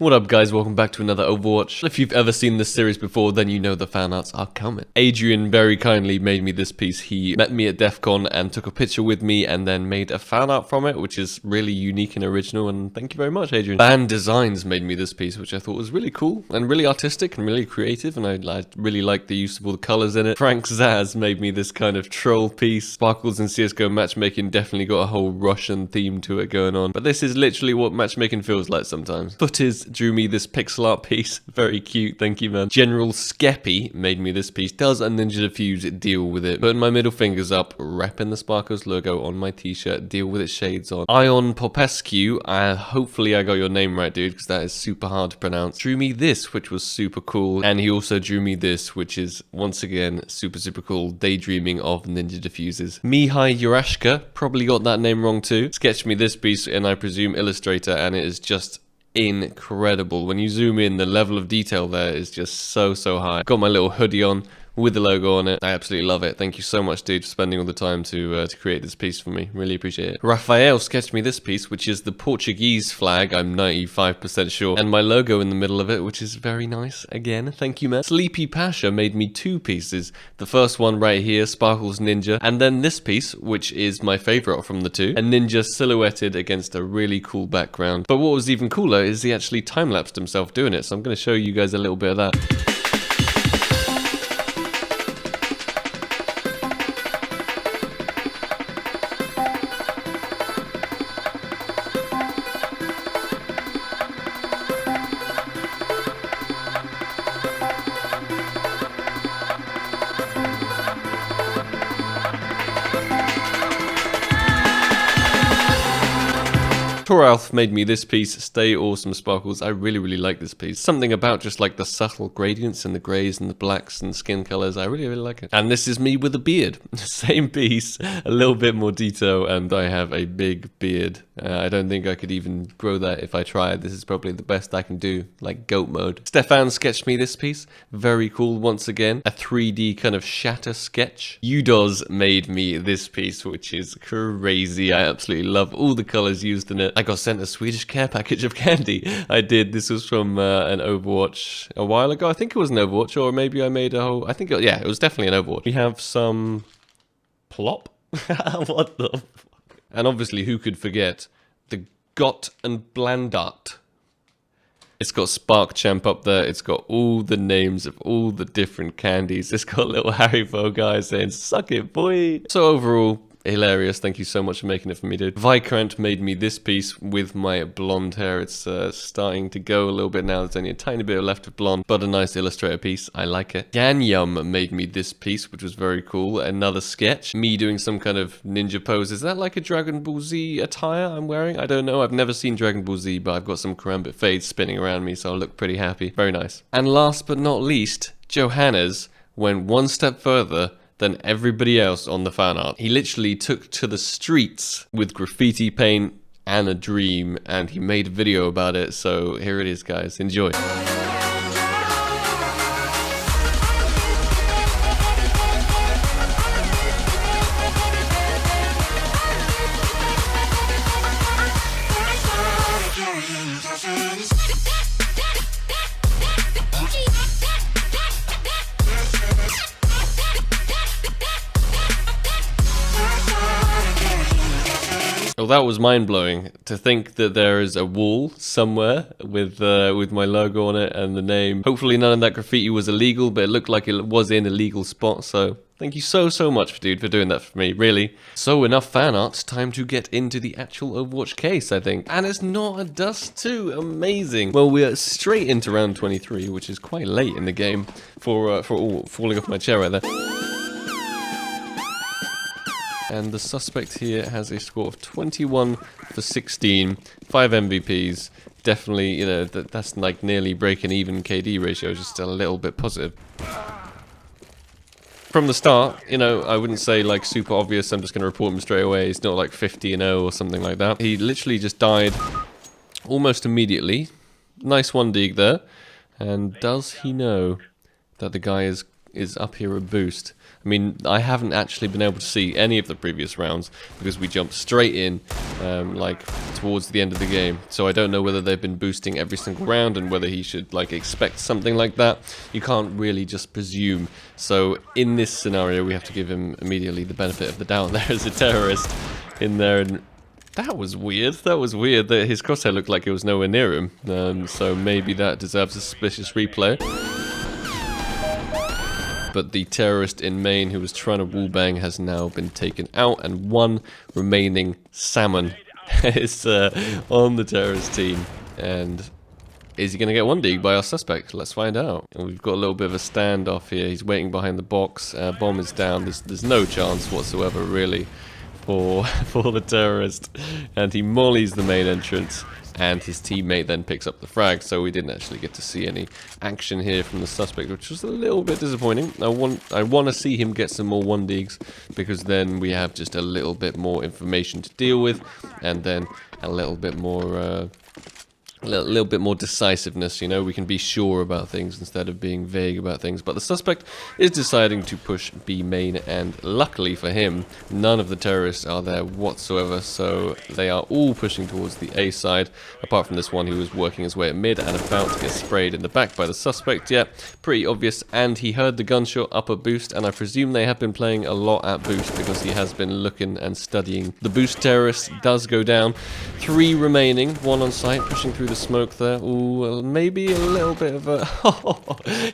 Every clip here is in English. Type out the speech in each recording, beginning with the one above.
What up guys, welcome back to another Overwatch. If you've ever seen this series before, then you know the fan arts are coming. Adrian very kindly made me this piece. He met me at DEF CON and took a picture with me and then made a fan art from it, which is really unique and original, and thank you very much, Adrian. Band Designs made me this piece, which I thought was really cool and really artistic and really creative, and I really liked the use of all the colors in it. Frank Zaz made me this kind of troll piece. Sparkles and CSGO matchmaking definitely got a whole Russian theme to it going on, but this is literally what matchmaking feels like sometimes. Footiz drew me this pixel art piece. Very cute, thank you man. General Skeppy made me this piece. Does a Ninja Diffuse deal with it? Putting my middle fingers up, repping the Sparkles logo on my t-shirt, deal with its shades on. Ion Popescu, hopefully I got your name right dude, because that is super hard to pronounce. Drew me this, which was super cool, and he also drew me this, which is once again super cool. Daydreaming of Ninja Diffuses. Mihai Yurashka, probably got that name wrong too. Sketched me this piece in, I presume, Illustrator, and it is just incredible. When you zoom in, the level of detail there is just so high. Got my little hoodie on with the logo on it. I absolutely love it. Thank you so much, dude, for spending all the time to create this piece for me. Really appreciate it. Rafael sketched me this piece, which is the Portuguese flag, I'm 95% sure, and my logo in the middle of it, which is very nice. Again, thank you, man. Sleepy Pasha made me two pieces. The first one right here, Sparkles Ninja, and then this piece, which is my favorite from the two, a ninja silhouetted against a really cool background. But what was even cooler is he actually time-lapsed himself doing it, so I'm going to show you guys a little bit of that. Toralf made me this piece, Stay Awesome Sparkles. I really like this piece. Something about just like the subtle gradients and the greys and the blacks and skin colors. I really like it. And this is me with a beard. Same piece, a little bit more detail, and I have a big beard. I don't think I could even grow that if I tried. This is probably the best I can do, like goat mode. Stefan sketched me this piece. Very cool once again. A 3D kind of shatter sketch. Udoz made me this piece, which is crazy. I absolutely love all the colors used in it. I got sent a Swedish care package of candy. I did. This was from an Overwatch a while ago. I think it was an Overwatch, or maybe I made a whole... yeah, it was definitely an Overwatch. We have some... plop? What the fuck? And obviously, who could forget the Got and Blandart? It's got Spark Champ up there. It's got all the names of all the different candies. It's got little Haribo guys saying, suck it, boy. So overall, hilarious. Thank you so much for making it for me, dude. Vikrant made me this piece with my blonde hair. It's starting to go a little bit now. There's only a tiny bit left of blonde, but a nice illustrator piece. I like it. Ganyum made me this piece, which was very cool. Another sketch. Me doing some kind of ninja pose. Is that like a Dragon Ball Z attire I'm wearing? I don't know. I've never seen Dragon Ball Z, but I've got some karambit fades spinning around me, so I look pretty happy. Very nice. And last but not least, Johannes went one step further than everybody else on the fan art. He literally took to the streets with graffiti paint and a dream, and he made a video about it, so here it is guys, enjoy. Well, that was mind-blowing to think that there is a wall somewhere with my logo on it and the name. Hopefully none of that graffiti was illegal, but it looked like it was in a legal spot, so thank you so much, dude, for doing that for me, really. So enough fan art, time to get into the actual Overwatch case, I think. And it's not a dust too, amazing. Well, we're straight into round 23, which is quite late in the game for falling off my chair right there. And the suspect here has a score of 21 for 16, 5 MVPs. Definitely, you know, that's like nearly breaking even KD ratio, just a little bit positive. From the start, you know, I wouldn't say like super obvious, I'm just going to report him straight away. He's not like 50-0 or something like that. He literally just died almost immediately. Nice one dig there. And does he know that the guy is is up here a boost? I mean, I haven't actually been able to see any of the previous rounds because we jumped straight in, like, towards the end of the game. So I don't know whether they've been boosting every single round and whether he should, like, expect something like that. You can't really just presume. So in this scenario, we have to give him immediately the benefit of the doubt. There's a terrorist in there, and that was weird. That was weird. That his crosshair looked like it was nowhere near him. So maybe that deserves a suspicious replay. But the terrorist in main who was trying to wallbang has now been taken out, and one remaining salmon is on the terrorist team. And is he going to get 1D'd by our suspect? Let's find out. And we've got a little bit of a standoff here. He's waiting behind the box. Bomb is down. There's no chance whatsoever, really, for the terrorist. And he mollies the main entrance. And his teammate then picks up the frag, so we didn't actually get to see any action here from the suspect, which was a little bit disappointing. I want to see him get some more 1D's, because then we have just a little bit more information to deal with, and then a little bit more little bit more decisiveness, you know, we can be sure about things instead of being vague about things. But the suspect is deciding to push B main, and luckily for him, none of the terrorists are there whatsoever, so they are all pushing towards the A side, apart from this one who was working his way at mid and about to get sprayed in the back by the suspect. Yeah, pretty obvious, and he heard the gunshot up a boost, and I presume they have been playing a lot at boost because he has been looking and studying. The boost terrorist does go down. 3 remaining, 1 on site, pushing through the smoke there. Ooh, maybe a little bit of a...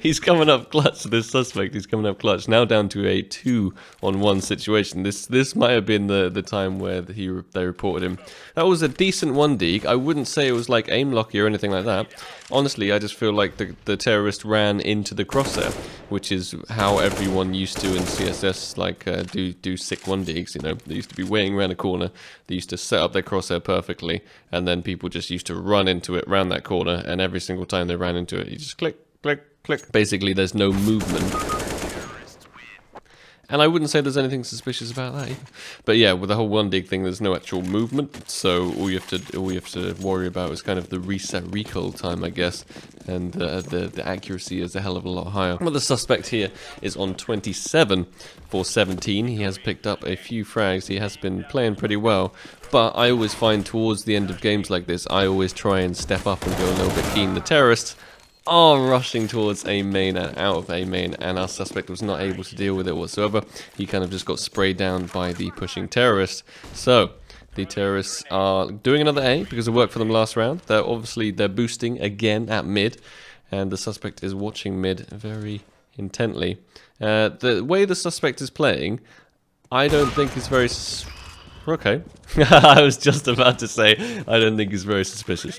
he's coming up clutch, this suspect. He's coming up clutch. Now down to a 2-on-1 situation. This might have been the time where they reported him. That was a decent 1D. I wouldn't say it was like aim locky or anything like that. Honestly, I just feel like the terrorist ran into the crosshair, which is how everyone used to in CSS, like, do sick 1Ds, you know. They used to be waiting around a corner, they used to set up their crosshair perfectly, and then people just used to run into it, round that corner, and every single time they ran into it, you just click, click, click. Basically, there's no movement. And I wouldn't say there's anything suspicious about that either. But yeah, with the whole 1D thing, there's no actual movement, so all you have to worry about is kind of the reset recoil time, I guess, and the accuracy is a hell of a lot higher. Well, the suspect here is on 27 for 17. He has picked up a few frags. He has been playing pretty well, but I always find towards the end of games like this, I always try and step up and go a little bit keen. The terrorists are rushing towards A main and out of A main, and our suspect was not able to deal with it whatsoever. He kind of just got sprayed down by the pushing terrorist. So the terrorists are doing another A because it worked for them last round. They're boosting again at mid, and the suspect is watching mid very intently. The way the suspect is playing, I don't think is very... Okay. I was just about to say, I don't think he's very suspicious.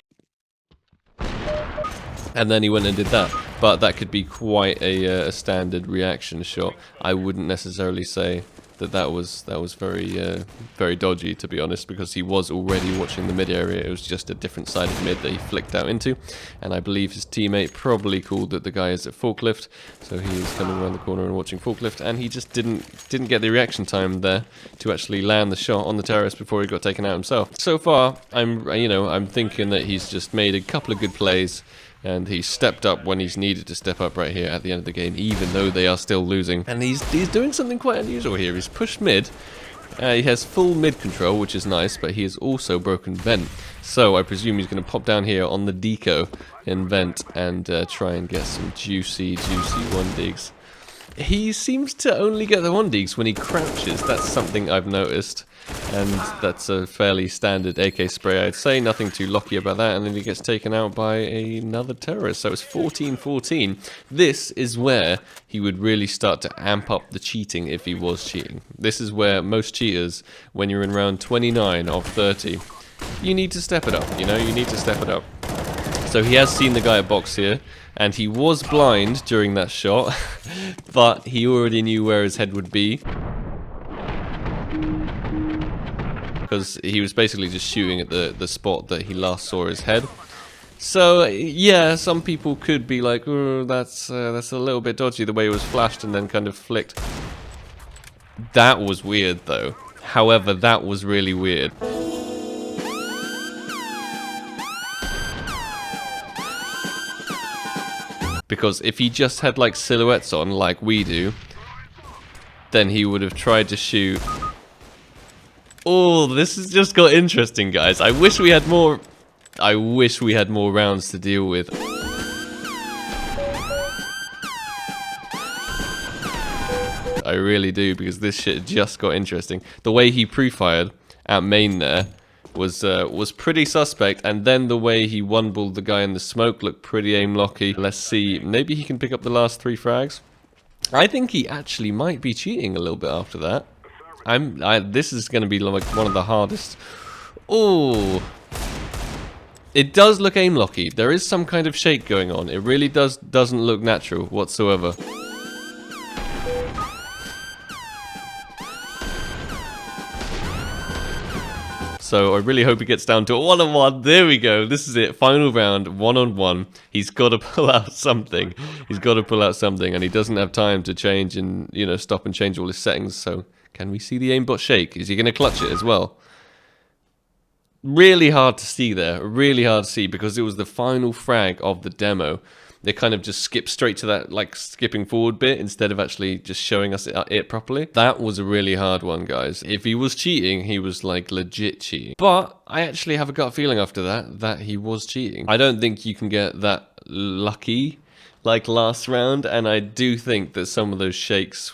And then he went and did that, but that could be quite a standard reaction shot. I wouldn't necessarily say that was very dodgy, to be honest, because he was already watching the mid area. It was just a different side of mid that he flicked out into, and I believe his teammate probably called that the guy is at forklift, so he is coming around the corner and watching forklift, and he just didn't get the reaction time there to actually land the shot on the terrorist before he got taken out himself. So far, I'm thinking that he's just made a couple of good plays, and he stepped up when he's needed to step up right here at the end of the game, even though they are still losing. And he's doing something quite unusual here. He's pushed mid. He has full mid control, which is nice, but he has also broken vent. So I presume he's going to pop down here on the deco in vent and try and get some juicy 1Ds. He seems to only get the 1Ds when he crouches. That's something I've noticed, and that's a fairly standard AK spray. I'd say nothing too locky about that, and then he gets taken out by another terrorist. So it's 14-14. This is where he would really start to amp up the cheating if he was cheating. This is where most cheaters, when you're in round 29 of 30, you need to step it up, you know, you need to step it up. So he has seen the guy at box here, and he was blind during that shot, but he already knew where his head would be, because he was basically just shooting at the spot that he last saw his head. So yeah, some people could be like, oh, that's a little bit dodgy, the way it was flashed and then kind of flicked. That was weird though. However, that was really weird. Because if he just had like silhouettes on like we do, then he would have tried to shoot. Oh, this has just got interesting, guys. I wish we had more rounds to deal with. I really do, because this shit just got interesting. The way he pre-fired at main there was pretty suspect, and then the way he one-balled the guy in the smoke looked pretty aim-locky. Let's see, maybe he can pick up the last 3 frags. I think he actually might be cheating a little bit after that. This is going to be like one of the hardest. Oh, it does look aim-locky. There is some kind of shake going on. It really doesn't look natural whatsoever. So I really hope he gets down to a 1-on-1. There we go. This is it. Final round, 1-on-1. He's got to pull out something. He's got to pull out something, and he doesn't have time to change and, you know, stop and change all his settings. So can we see the aimbot shake? Is he going to clutch it as well? Really hard to see there. Really hard to see, because it was the final frag of the demo. They kind of just skipped straight to that, like, skipping forward bit instead of actually just showing us it properly. That was a really hard one, guys. If he was cheating, he was, like, legit cheating. But I actually have a gut feeling after that he was cheating. I don't think you can get that lucky, like, last round, and I do think that some of the shakes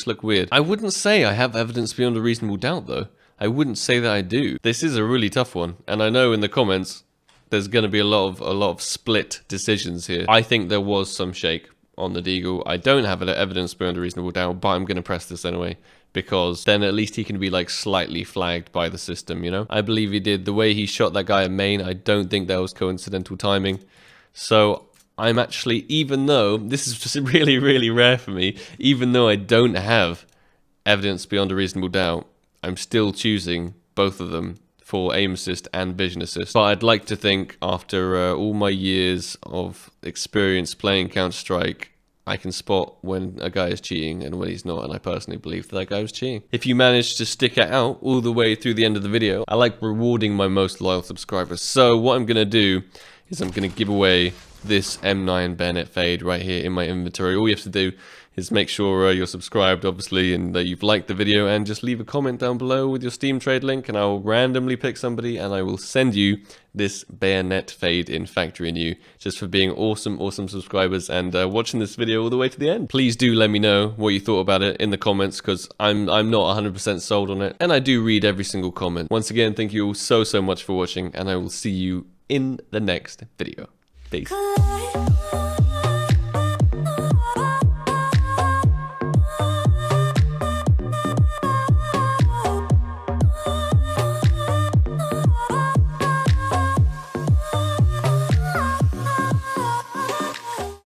look weird. I wouldn't say I have evidence beyond a reasonable doubt, though. I wouldn't say that I do. This is a really tough one, and I know in the comments there's going to be a lot of split decisions here. I think there was some shake on the Deagle. I don't have evidence beyond a reasonable doubt, but I'm going to press this anyway, because then at least he can be like slightly flagged by the system, you know? I believe he did. The way he shot that guy at main, I don't think that was coincidental timing. So I'm actually, even though this is just really, really rare for me, even though I don't have evidence beyond a reasonable doubt, I'm still choosing both of them for aim assist and vision assist. But I'd like to think, after all my years of experience playing Counter-Strike, I can spot when a guy is cheating and when he's not, and I personally believe that guy was cheating. If you manage to stick it out all the way through the end of the video, I like rewarding my most loyal subscribers. So what I'm going to do is I'm going to give away this M9 bayonet fade right here in my inventory. All you have to do is make sure you're subscribed, obviously, and that you've liked the video, and just leave a comment down below with your Steam trade link, and I'll randomly pick somebody, and I will send you this bayonet fade in factory new, just for being awesome subscribers and watching this video all the way to the end. Please do let me know what you thought about it in the comments, because I'm not 100% sold on it, and I do read every single comment. Once again, thank you all so much for watching, and I will see you in the next video. Peace.